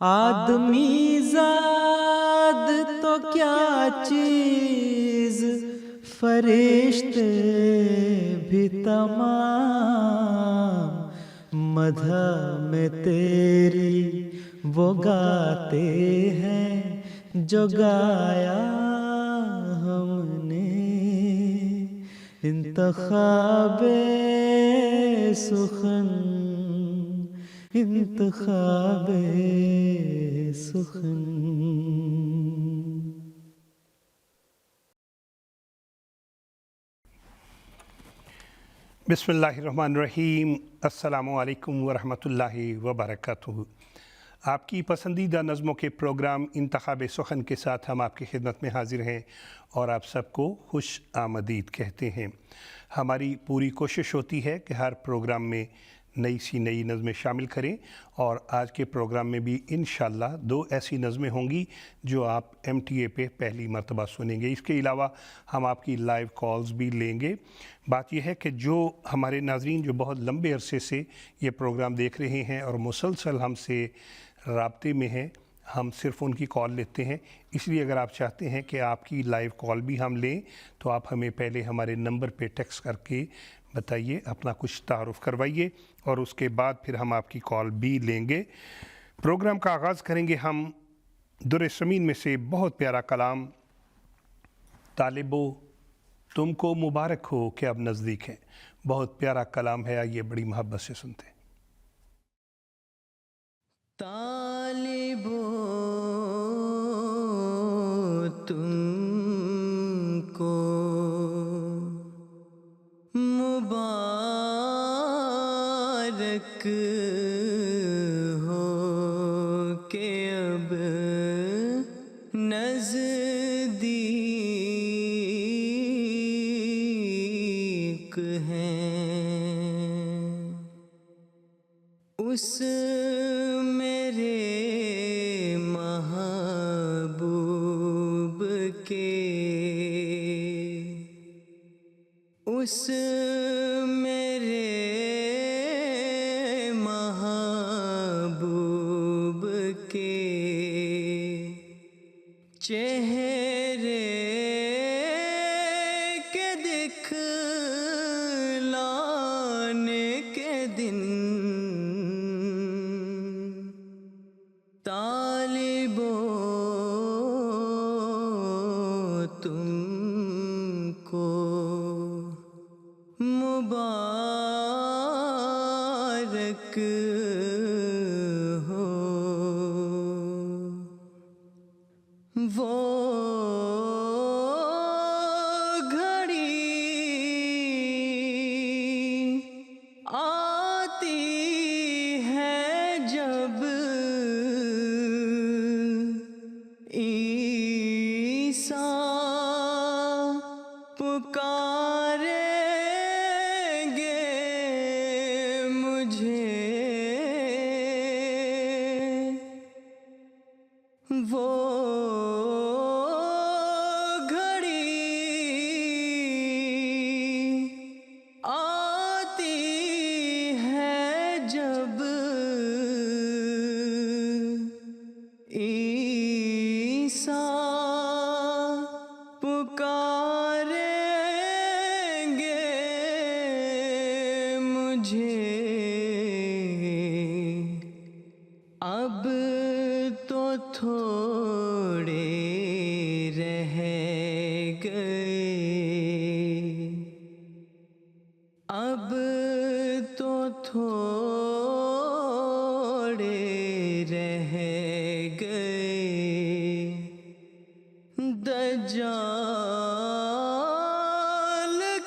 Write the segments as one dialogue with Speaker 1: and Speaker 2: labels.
Speaker 1: آدمی زاد تو کیا چیز، فرشتے بھی تمام مدح میں تیری وہ گاتے ہیں جو گایا ہم نے۔ انتخاب سخن، انتخاب سخن۔
Speaker 2: بسم اللہ الرحمن الرحیم۔ السلام علیکم ورحمۃ اللہ وبرکاتہ۔ آپ کی پسندیدہ نظموں کے پروگرام انتخاب سخن کے ساتھ ہم آپ کی خدمت میں حاضر ہیں اور آپ سب کو خوش آمدید کہتے ہیں۔ ہماری پوری کوشش ہوتی ہے کہ ہر پروگرام میں نئی سی نئی نظمیں شامل کریں، اور آج کے پروگرام میں بھی انشاءاللہ 2 ایسی نظمیں ہوں گی جو آپ MTA پہ پہلی مرتبہ سنیں گے۔ اس کے علاوہ ہم آپ کی لائیو کالز بھی لیں گے۔ بات یہ ہے کہ جو ہمارے ناظرین جو بہت لمبے عرصے سے یہ پروگرام دیکھ رہے ہیں اور مسلسل ہم سے رابطے میں ہیں، ہم صرف ان کی کال لیتے ہیں، اس لیے اگر آپ چاہتے ہیں کہ آپ کی لائیو کال بھی ہم لیں تو آپ ہمیں پہلے ہمارے نمبر پہ ٹیکسٹ کر کے بتائیے، اپنا کچھ تعارف کروائیے، اور اس کے بعد پھر ہم آپ کی کال بھی لیں گے۔ پروگرام کا آغاز کریں گے ہم در سمین میں سے بہت پیارا کلام طالبو تم کو مبارک ہو کہ اب نزدیک ہیں۔ بہت پیارا کلام ہے، آئیے بڑی محبت سے سنتے ہیں۔
Speaker 1: طالبو تم کو مبارک ہو کہ اب نزدیک ہیں اس میرے محبوب کے، اس میرے محبوب کے چہرے کے دکھلانے کے دن طالبو تم کو مبارک ہو۔ وہ گھڑی آتی ہے جب عیسیٰ پکاریں گے مجھے، وہ گھڑی آتی ہے جب عیسیٰ پکاریں گے مجھے۔ اب تو تھوڑے رہ گئے، اب تو تھوڑے رہ گئے دجال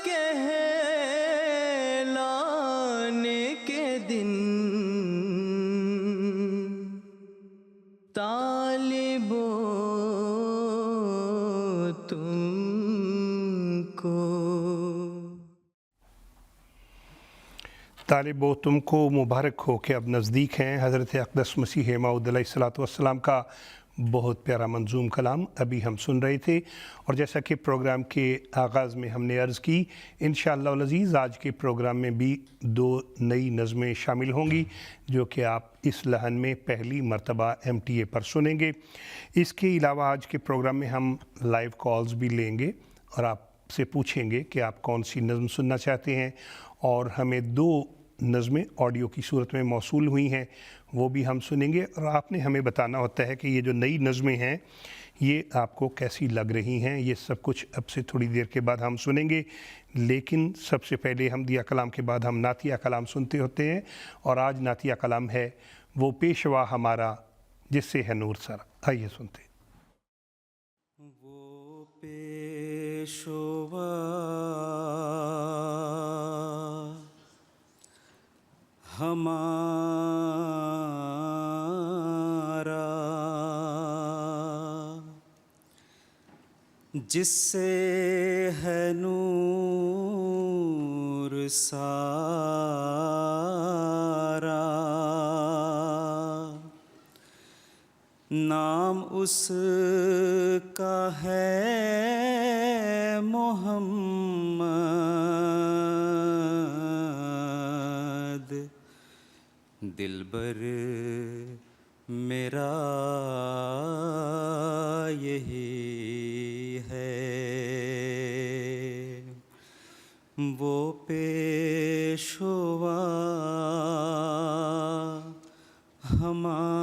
Speaker 1: کہلانے کے دن طالبو تم کو۔
Speaker 2: طالبو تم کو مبارک ہو کہ اب نزدیک ہیں۔ حضرت اقدس مسیح موعود علیہ الصلوۃ والسلام کا بہت پیارا منظوم کلام ابھی ہم سن رہے تھے، اور جیسا کہ پروگرام کے آغاز میں ہم نے عرض کی، انشاءاللہ العزیز آج کے پروگرام میں بھی 2 نئی نظمیں شامل ہوں گی جو کہ آپ اس لحن میں پہلی مرتبہ MTA پر سنیں گے۔ اس کے علاوہ آج کے پروگرام میں ہم لائیو کالز بھی لیں گے اور آپ سے پوچھیں گے کہ آپ کون سی نظم سننا چاہتے ہیں، اور ہمیں 2 نظمیں آڈیو کی صورت میں موصول ہوئی ہیں، وہ بھی ہم سنیں گے، اور آپ نے ہمیں بتانا ہوتا ہے کہ یہ جو نئی نظمیں ہیں یہ آپ کو کیسی لگ رہی ہیں۔ یہ سب کچھ اب سے تھوڑی دیر کے بعد ہم سنیں گے، لیکن سب سے پہلے حمدیہ کلام کے بعد ہم نعتیہ کلام سنتے ہوتے ہیں، اور آج نعتیہ کلام ہے وہ پیشوا ہمارا جس سے ہے نور سر۔ آئیے سنتے ہیں۔
Speaker 1: وہ پیشوا ہمارا جس سے ہے نور سارا، نام اس کا ہے محمد، دلبر میرا یہی ہے۔ وہ پیشوا ہمارا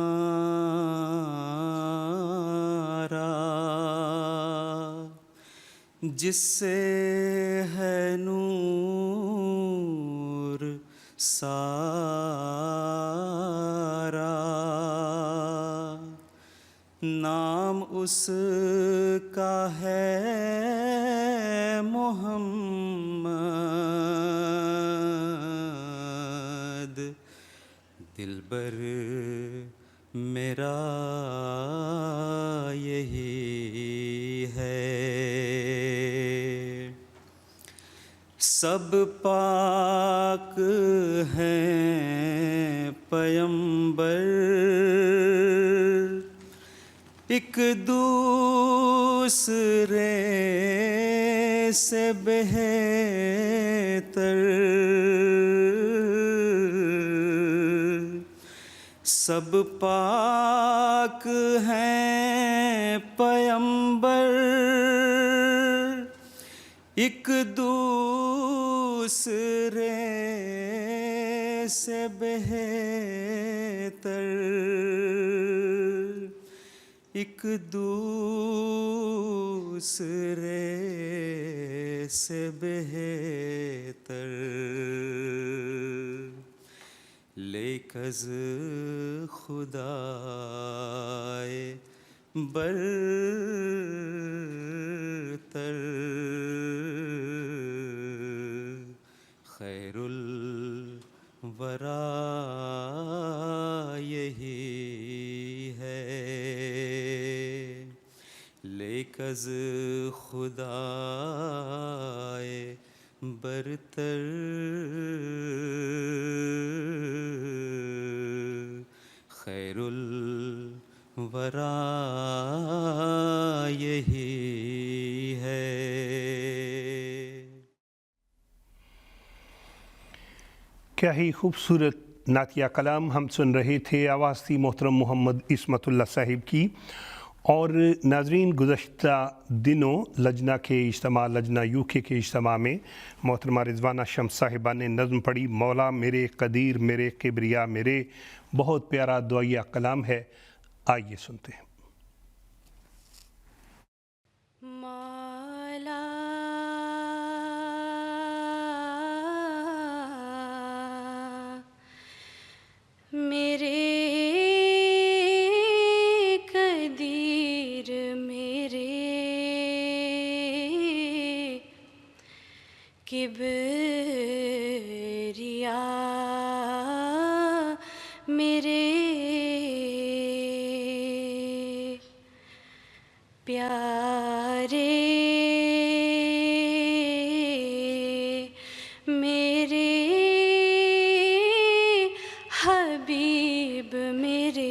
Speaker 1: جس سے ہے نور سارا، نام اس کا ہے محمد، دلبر میرا یہی ہے۔ سب پاک ہیں پیمبر، ایک دوسرے سے بہتر، سب پاک ہیں پیمبر، ایک دوسرے سے بہتر، ایک دوسرے سے بہتر، لیک از خدائے برتر، خیر الورا یہی ہے، لیک از خدائے برتر، خیر الورا یہی ہے۔
Speaker 2: کیا ہی خوبصورت نعتیہ کلام ہم سن رہے تھے، آواز تھی محترم محمد عصمت اللہ صاحب کی۔ اور ناظرین، گزشتہ دنوں لجنہ کے اجتماع، لجنہ UK کے اجتماع میں محترمہ رضوانہ شمس صاحبہ نے نظم پڑھی، مولا میرے قدیر میرے کبریا میرے، بہت پیارا دعائیہ کلام ہے، آئیے سنتے ہیں۔
Speaker 3: مولا میرے قدیر میرے کبریا میرے، پیارے میرے حبیب میرے،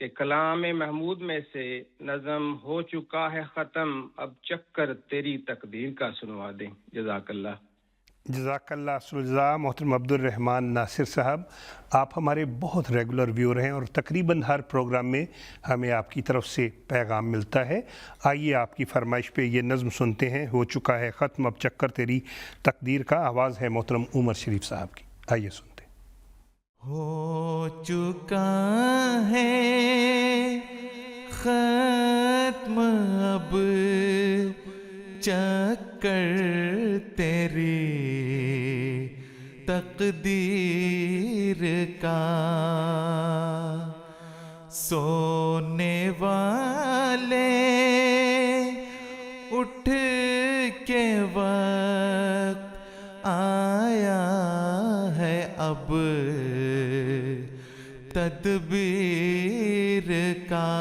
Speaker 4: کہ کلام محمود میں سے نظم ہو چکا ہے ختم، اب چکر تیری تقدیر کا سنوا دیں۔ جزاک اللہ۔
Speaker 2: جزاک اللہ اصل الجزا محترم عبد الرحمن ناصر صاحب، آپ ہمارے بہت ریگولر ویور ہیں اور تقریباً ہر پروگرام میں ہمیں آپ کی طرف سے پیغام ملتا ہے۔ آئیے آپ کی فرمائش پہ یہ نظم سنتے ہیں، ہو چکا ہے ختم اب چکر تیری تقدیر کا۔ آواز ہے محترم عمر شریف صاحب کی، آئیے سنتے ہیں۔
Speaker 5: ہو چکا ہے ختم اب چکر تیری تقدیر کا، سونے والے اٹھ کے وقت آیا ہے اب تدبیر کا،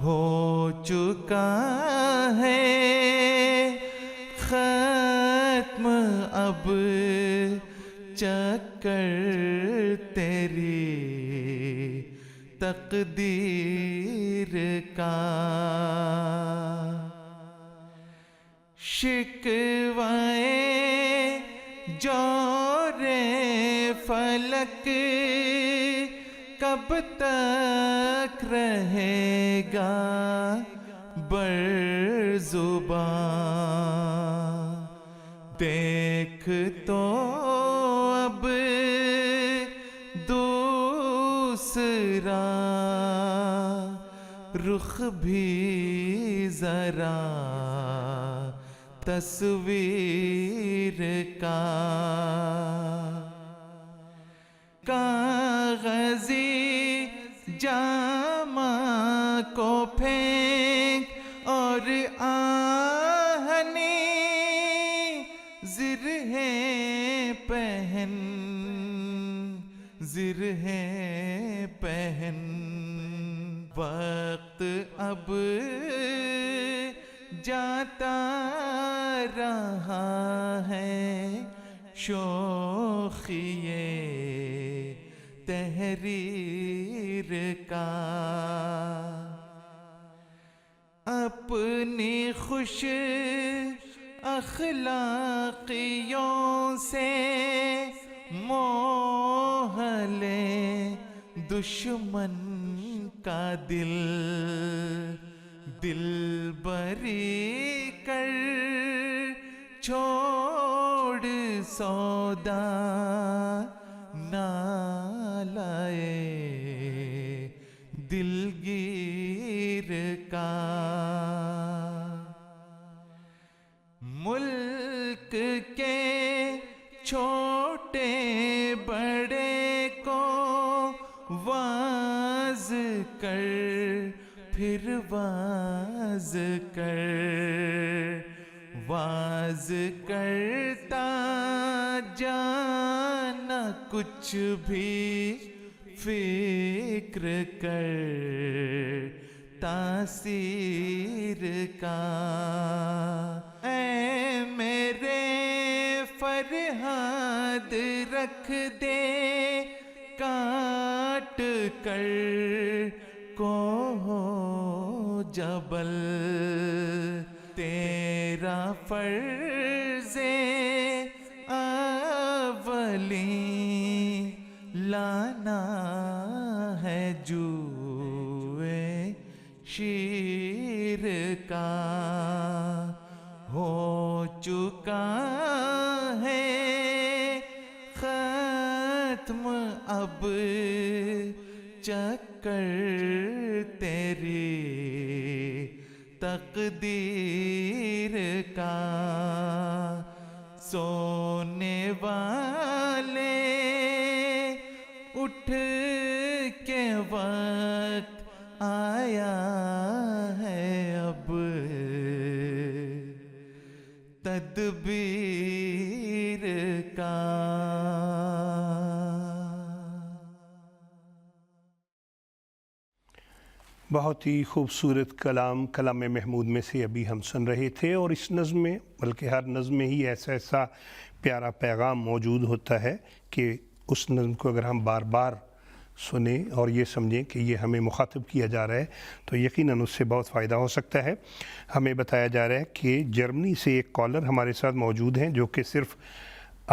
Speaker 5: ہو چکا ہے ختم اب چکر تیری تقدیر کا، شکوائے جور فلک کب تک رہے گا بر زباں، دیکھ تو اب دوسرا رخ بھی ذرا تصویر کا، کاغذی جامہ کو پھینک اور آہنی زرہیں پہن، زرہیں پہن، وقت اب جاتا رہا ہے شوخیے تحریر کا، اپنی خوش اخلاقیوں سے موہ لے دشمن کا دل، دل بری کر چھوڑ سودا نہ لائے دلگیر کا، ملک کے چھوٹے بڑے کو واز کر، پھر واز کر، واز کرتا جانا کچھ بھی فکر کر تاثیر کا، اے میرے فرہاد رکھ دے کاٹ کر کوہ جبل، تیرا فرض اولی لانا ہے جوئے شیر کا، ہو چکا ہے ختم اب چکر تیری تقدیر کا، سونے والے اٹھ کے وقت آیا ہے اب تدبیر کا۔
Speaker 2: بہت ہی خوبصورت کلام محمود میں سے ابھی ہم سن رہے تھے، اور اس نظم میں بلکہ ہر نظم میں ہی ایسا پیارا پیغام موجود ہوتا ہے کہ اس نظم کو اگر ہم بار بار سنیں اور یہ سمجھیں کہ یہ ہمیں مخاطب کیا جا رہا ہے تو یقیناً اس سے بہت فائدہ ہو سکتا ہے۔ ہمیں بتایا جا رہا ہے کہ جرمنی سے ایک کالر ہمارے ساتھ موجود ہیں جو کہ صرف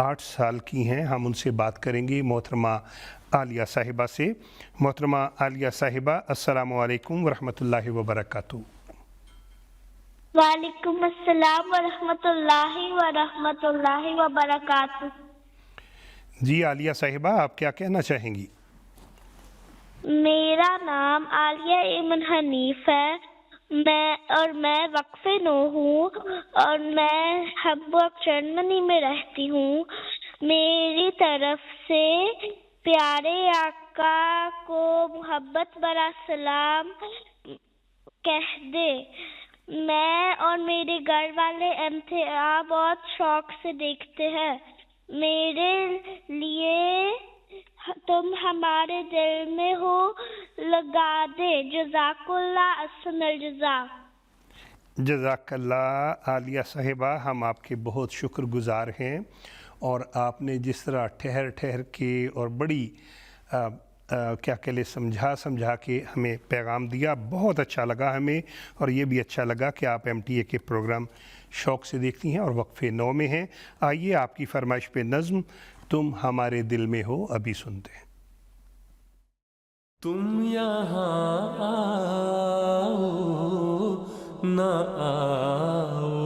Speaker 2: 8 سال کی ہیں۔ ہم ان سے بات کریں گے محترمہ عالیہ صاحبہ سے۔ محترمہ عالیہ صاحبہ، السلام علیکم ورحمۃ اللہ وبرکاتہ۔
Speaker 6: وعلیکم السلام ورحمۃ اللہ وبرکاتہ۔
Speaker 2: جی عالیہ صاحبہ، آپ کیا کہنا چاہیں گی؟
Speaker 6: میرا نام عالیہ ایمن حنیف ہے، میں وقف 9 ہوں اور میں ہمبرگ جرمنی میں رہتی ہوں۔ میری طرف سے پیارے آقا کو محبت برا سلام کہہ دے۔ میں اور میرے گھر والے MTA بہت شوق سے دیکھتے ہیں۔ میرے لیے تم ہمارے دل میں ہو، لگا دے۔ جزاک اللہ احسن الجزا۔
Speaker 2: جزاک اللہ عالیہ صاحبہ، ہم آپ کے بہت شکر گزار ہیں، اور آپ نے جس طرح ٹھہر کے اور بڑی کیا کہلے سمجھا کے ہمیں پیغام دیا، بہت اچھا لگا ہمیں، اور یہ بھی اچھا لگا کہ آپ MTA کے پروگرام شوق سے دیکھتی ہیں اور وقفے 9 میں ہیں۔ آئیے آپ کی فرمائش پہ نظم تم ہمارے دل میں ہو ابھی سنتے ہیں۔
Speaker 5: تم یہاں آؤ نہ آؤ،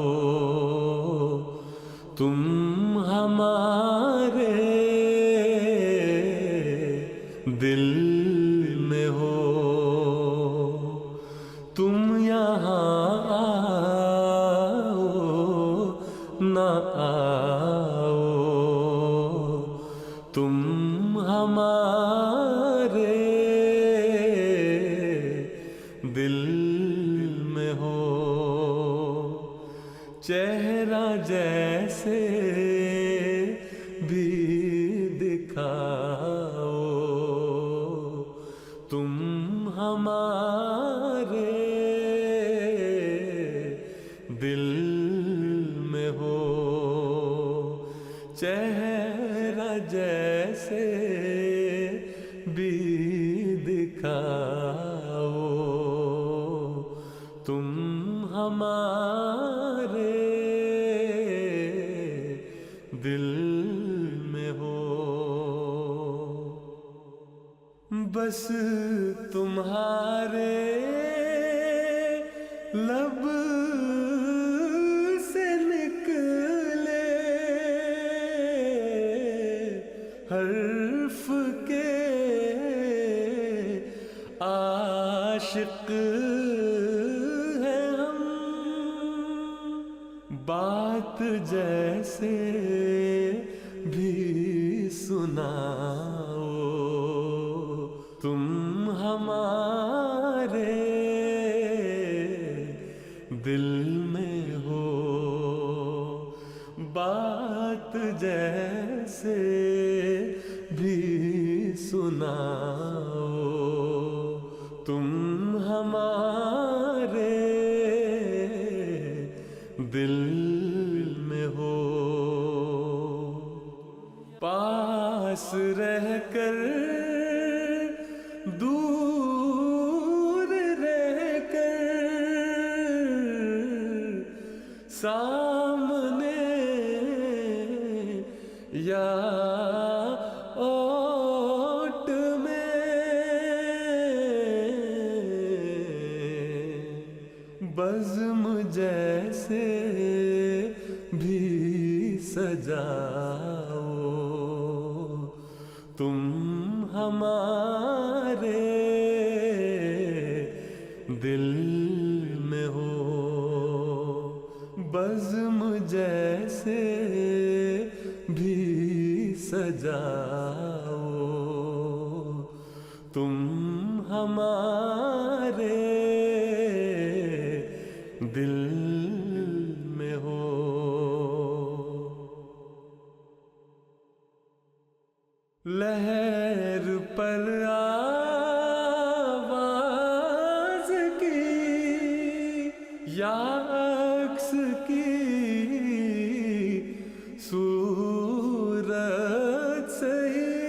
Speaker 5: تم ہمارے دل میں ہو، تم یہاں آؤ نہ آؤ، تم ہمارے دل میں ہو، چہرہ جیسے بھی دکھاؤ، تم ہمارے دل میں ہو، چہرہ جیسے بھی دکھاؤ، تم ہمارے دل میں ہو، بس تمہارے لب سے نکلے حرف کے عاشق ہیں ہم، بات جیسے بھی سناؤ، تم ہمارے دل میں ہو، بات جیسے بھی سناؤ، تم ہمارے دل میں ہو، پاس رہ کر دور رہ کر، سامنے یا اوٹ میں، بزم جیسے بھی سجاؤ، تم ہمارے دل میں ہو، بزم جیسے بھی سجاؤ، تم ہمارے دل میں ہو۔ لہر پر آواز کی یا عکس کی صورت صحیح،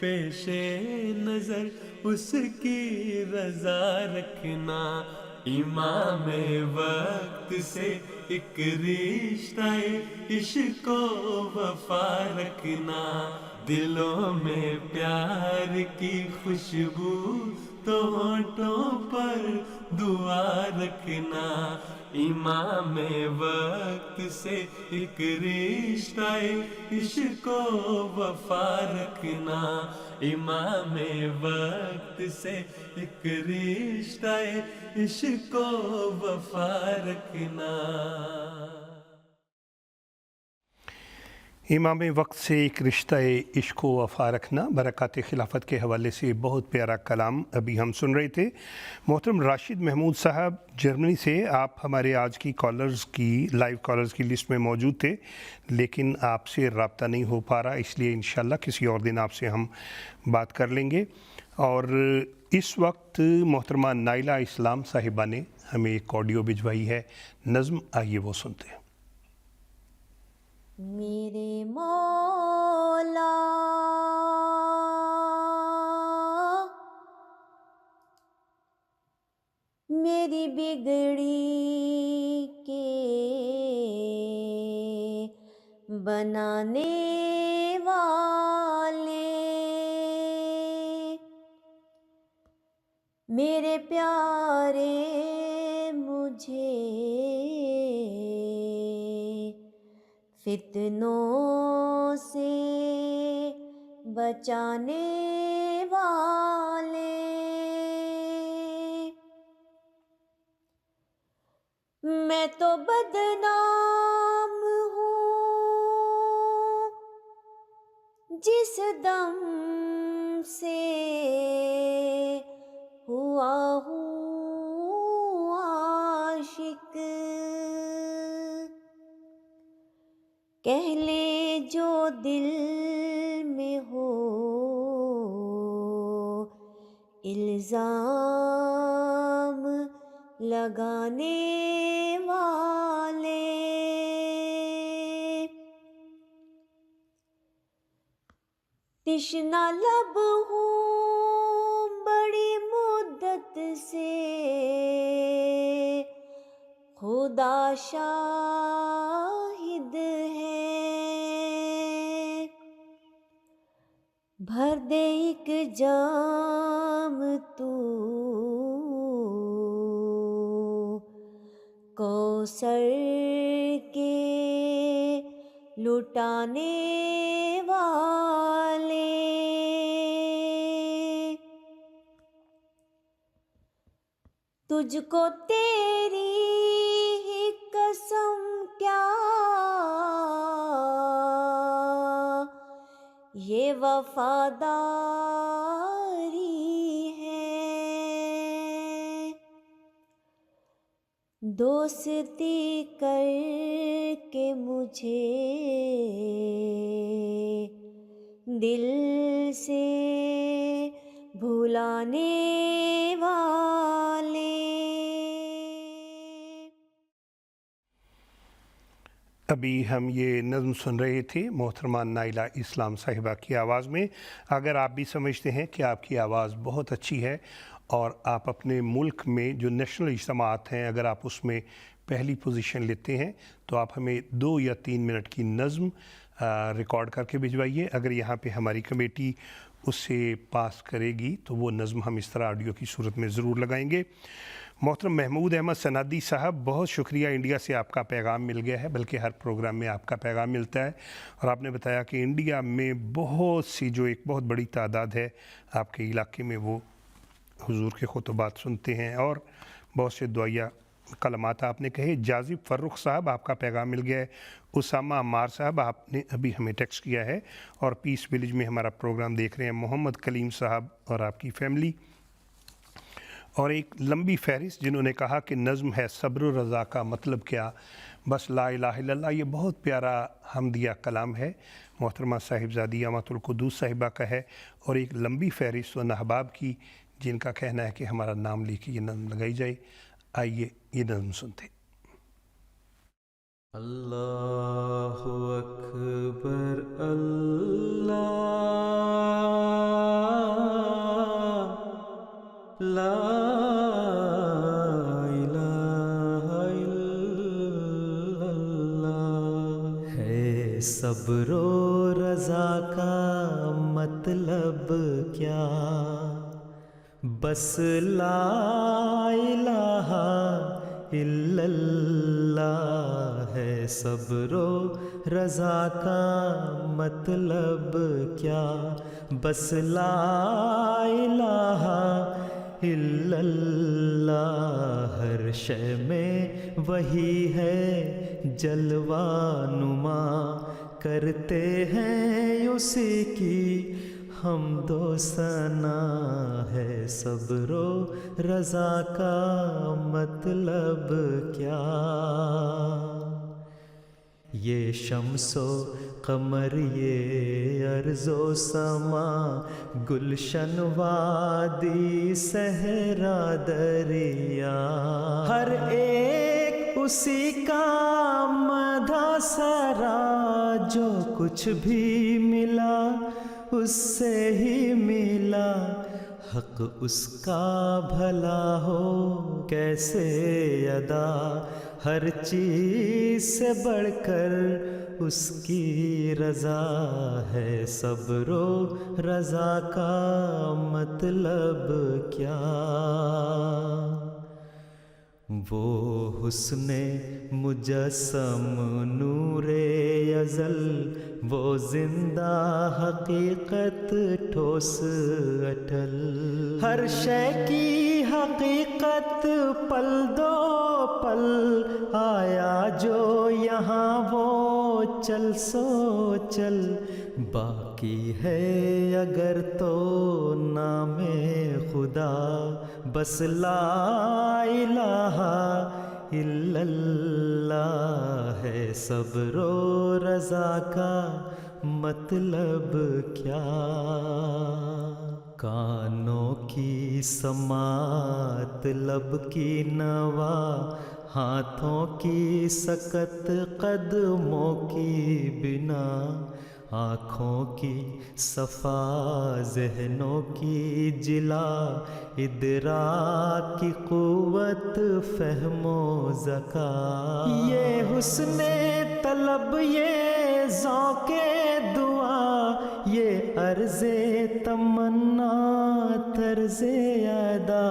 Speaker 5: پیش نظر اس کی رضا رکھنا. امام وقت سے ایک رشتہ عشق و وفا رکھنا. دلوں میں پیار کی خوشبو تو ہونٹوں پر دعا رکھنا. امام وقت سے ایک رشتہ عشق و وفا رکھنا. امام وقت سے ایک رشتہ عشق و وفا رکھنا.
Speaker 2: امام وقت سے ایک رشتہ عشق و وفا رکھنا برکات خلافت کے حوالے سے بہت پیارا کلام ابھی ہم سن رہے تھے. محترم راشد محمود صاحب جرمنی سے، آپ ہمارے آج کی کالرز کی لائیو کالرز کی لسٹ میں موجود تھے، لیکن آپ سے رابطہ نہیں ہو پا رہا، اس لیے انشاءاللہ کسی اور دن آپ سے ہم بات کر لیں گے. اور اس وقت محترمہ نائلہ اسلام صاحبہ نے ہمیں ایک آڈیو بھجوائی ہے، نظم، آئیے وہ سنتے ہیں.
Speaker 7: میرے مولا میری بگڑی کے بنانے والے، میرے پیارے مجھے فتنوں سے بچانے والے. میں تو بدنام ہوں جس دم سے ہوا ہوں عاشق. کہہ لے جو دل میں ہو الزام لگانے والے. تشنہ لب ہوں بڑی مدت سے، خدا شاہد ہے. بھر دے ایک جام تو کوثر کے لٹانے والے. تجھ کو تیری ہی قسم کیا یہ وفاداری ہے، دوستی کر کے مجھے دل سے بھلانے والے.
Speaker 2: ابھی ہم یہ نظم سن رہے تھے محترمہ نائلہ اسلام صاحبہ کی آواز میں. اگر آپ بھی سمجھتے ہیں کہ آپ کی آواز بہت اچھی ہے اور آپ اپنے ملک میں جو نیشنل اجتماعات ہیں اگر آپ اس میں پہلی پوزیشن لیتے ہیں تو آپ ہمیں 2 یا 3 منٹ کی نظم ریکارڈ کر کے بھجوائیے. اگر یہاں پہ ہماری کمیٹی اس سے پاس کرے گی تو وہ نظم ہم اس طرح آڈیو کی صورت میں ضرور لگائیں گے. محترم محمود احمد سنادی صاحب، بہت شکریہ، انڈیا سے آپ کا پیغام مل گیا ہے، بلکہ ہر پروگرام میں آپ کا پیغام ملتا ہے، اور آپ نے بتایا کہ انڈیا میں بہت سی جو ایک بہت بڑی تعداد ہے آپ کے علاقے میں وہ حضور کے خطبات سنتے ہیں اور بہت سے دعائیہ کلمات آپ نے کہے. جازب فرخ صاحب، آپ کا پیغام مل گیا ہے. اسامہ عمار صاحب، آپ نے ابھی ہمیں ٹیکسٹ کیا ہے اور پیس ولیج میں ہمارا پروگرام دیکھ رہے ہیں. محمد کلیم صاحب اور آپ کی فیملی، اور ایک لمبی فہرست جنہوں نے کہا کہ نظم ہے صبر و رضا کا مطلب کیا، بس لا الہ الا اللہ. یہ بہت پیارا حمدیہ کلام ہے، محترمہ صاحبزادی امۃ القدوس صاحبہ کا ہے. اور ایک لمبی فہرست و احباب کی جن کا کہنا ہے کہ ہمارا نام لے کے یہ نظم لگائی جائے. آئیے یہ نظم سنتے.
Speaker 5: اللہ اکبر اللہ صبر و رضا کا مطلب کیا؟ بس لا الہ الا اللہ ہے صبر و رضا کا مطلب کیا؟ بس لا الہ الا اللہ، ہر شے میں وہی ہے جلوہ نما، کرتے ہیں اسی کی حمد و ثنا ہے صبر و رضا کا مطلب کیا؟ یہ شمس و قمر، یہ ارض و سما، گلشن وادی صحرا دریا، ہر ایک اسی کا مدح سرا، جو کچھ بھی ملا اس سے ہی ملا، حق اس کا بھلا ہو کیسے ادا، ہر چیز سے بڑھ کر اس کی رضا ہے صبر و رضا کا مطلب کیا؟ وہ حسن مجسم نور ازل، وہ زندہ حقیقت ٹھوس اٹل، ہر شے کی حقیقت پل دو پل، آیا جو یہاں وہ چل سو چل، باقی ہے اگر تو نام خدا، بس لا الہ الا اللہ ہے صبر و رضا کا مطلب کیا؟ کانوں کی سماعت، لب کی نوا، ہاتھوں کی سکت، قدموں کی بنا، آنکھوں کی صفا، ذہنوں کی جلا، ادراک کی قوت، فہم و ذکا، یہ حسن طلب، یہ ذوق دعا، یہ عرض تمنا، طرز ادا،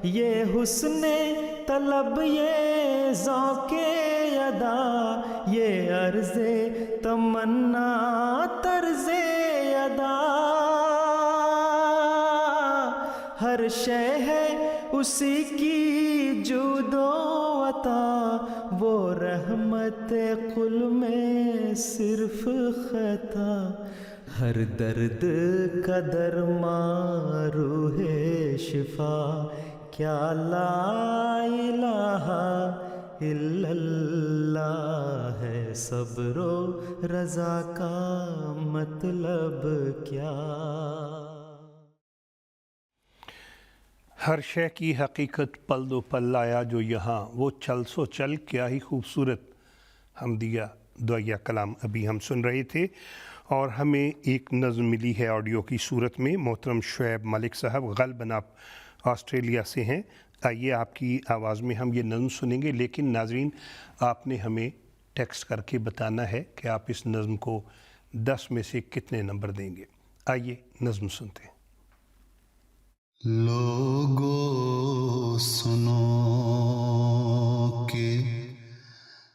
Speaker 5: یہ حسن طلب، یہ ذوق ادا، یہ عرض تمنا، طرز ادا، ہر شے ہے اسی کی جود و عطا، وہ رحمت قل میں صرف خطا، ہر درد کا درمان روح شفا، کیا لا الہ الا اللہ ہے صبر و رضا کا مطلب کیا؟
Speaker 2: ہر شے کی حقیقت پل دو پل، آیا جو یہاں وہ چل سو چل، کیا ہی خوبصورت حمدیہ دعائیہ کلام ابھی ہم سن رہے تھے، اور ہمیں ایک نظم ملی ہے آڈیو کی صورت میں۔ محترم شعیب ملک صاحب غالباً آپ آسٹریلیا سے ہیں، آئیے آپ کی آواز میں ہم یہ نظم سنیں گے، لیکن ناظرین آپ نے ہمیں ٹیکسٹ کر کے بتانا ہے کہ آپ اس نظم کو 10 میں سے کتنے نمبر دیں گے۔ آئیے نظم سنتے ہیں۔
Speaker 8: لوگو سنو کہ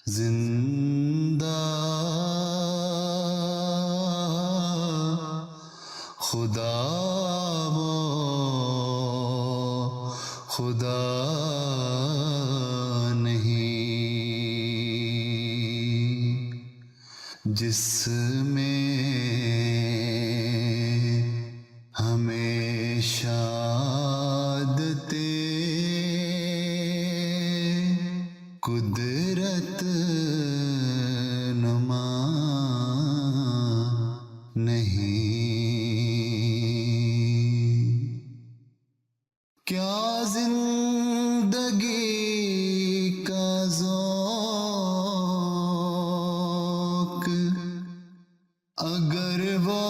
Speaker 8: زندہ خدا وہ خدا نہیں جس میں ہمیشہ قدرت نما نہیں، کیا زندگی کا ذوق اگر وہ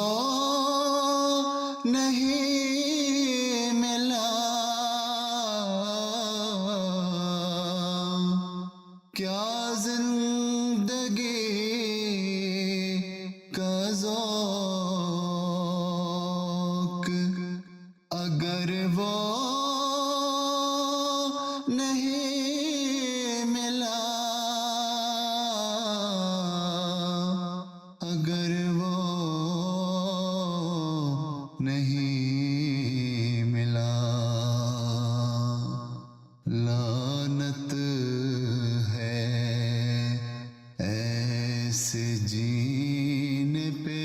Speaker 8: نہیں ملا، کیا زندگی نہیں ملا لعنت ہے ایسے جینے پہ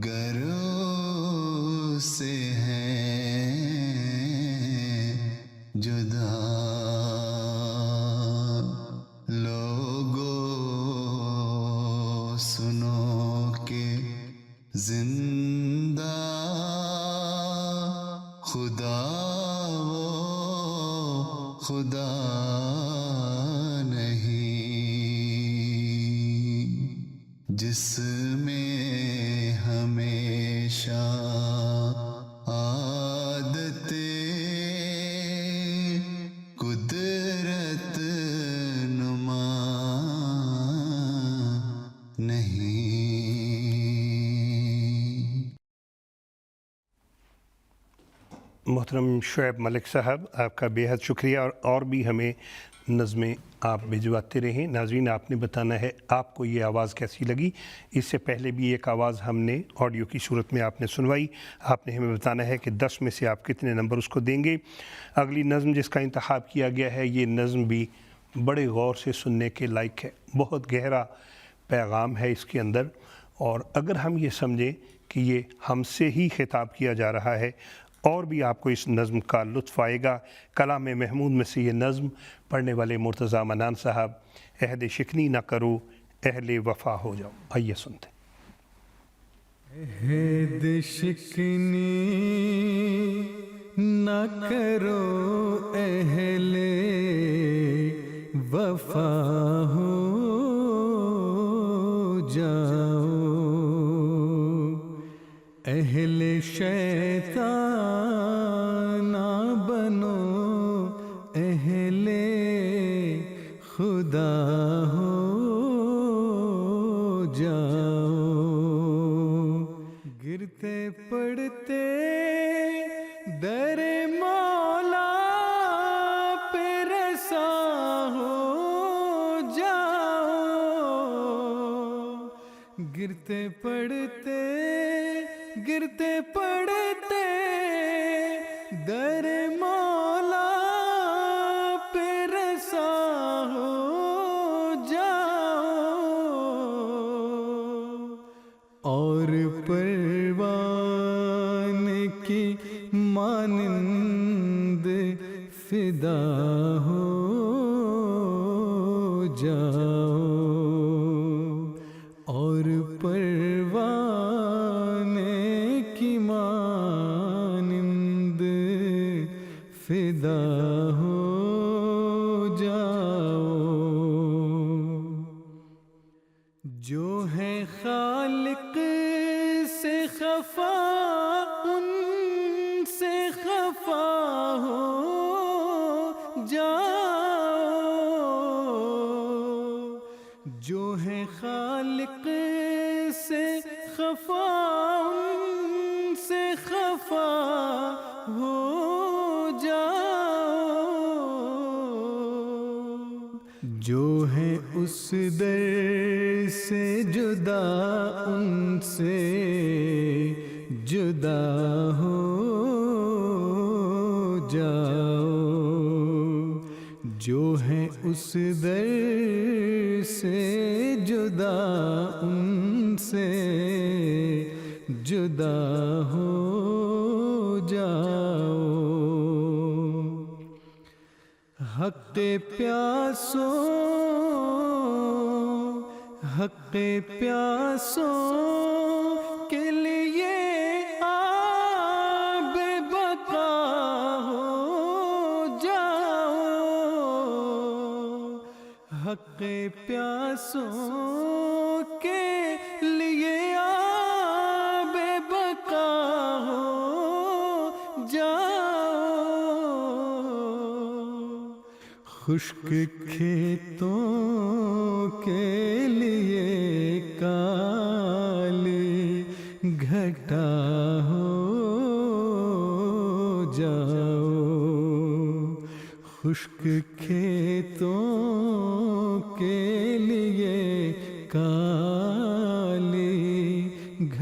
Speaker 8: گر سے ہیں جدا لوگو سنو کہ زندہ خدا وہ خدا نہیں جس میں ہمیشہ عادت قدرت نما نہیں.
Speaker 2: محترم شعیب ملک صاحب، آپ کا بے حد شکریہ، اور بھی ہمیں نظمیں آپ بھجواتے رہیں. ناظرین، آپ نے بتانا ہے آپ کو یہ آواز کیسی لگی. اس سے پہلے بھی ایک آواز ہم نے آڈیو کی صورت میں آپ نے سنوائی. آپ نے ہمیں بتانا ہے کہ 10 میں سے آپ کتنے نمبر اس کو دیں گے. اگلی نظم جس کا انتخاب کیا گیا ہے، یہ نظم بھی بڑے غور سے سننے کے لائق ہے. بہت گہرا پیغام ہے اس کے اندر، اور اگر ہم یہ سمجھیں کہ یہ ہم سے ہی خطاب کیا جا رہا ہے، اور بھی آپ کو اس نظم کا لطف آئے گا. کلام محمود میں سے یہ نظم پڑھنے والے مرتضیٰ منان صاحب. عہد شکنی نہ کرو اہل وفا ہو جاؤ. آئیے سنتے.
Speaker 5: عہد شکنی نہ کرو اہل وفا ہو جاؤ، اہل شیطان نہ بنو، اہل خدا ہو جاؤ. گرتے پڑتے در مولا پہ رسا ہو جاؤ، گرتے پڑتے در مولا پہ رسا ہو جاؤ، اور پروان کی مانند فدا ہو جاؤ، اور پروان کی مانند فدا ہو جاؤ. جو ہے خالق سے خفا ان سے خفا ہو جاؤ، جو ہے خالق سے خفا ان سے خفا ہو جاؤ، جو ہے اس در سے جدا ان سے جدا ہو جاؤ، جو ہے اس در سے جدا ان سے جدا ہو جاؤ. حق پیاسوں کے لیے آب بقا ہو جاؤ، حق پیاسوں کے لیے آب بقا ہو جاؤ، خشک کھیتوں کے لیے کالی گھٹا ہو جاؤ، خشک کھیتوں کے لیے کالی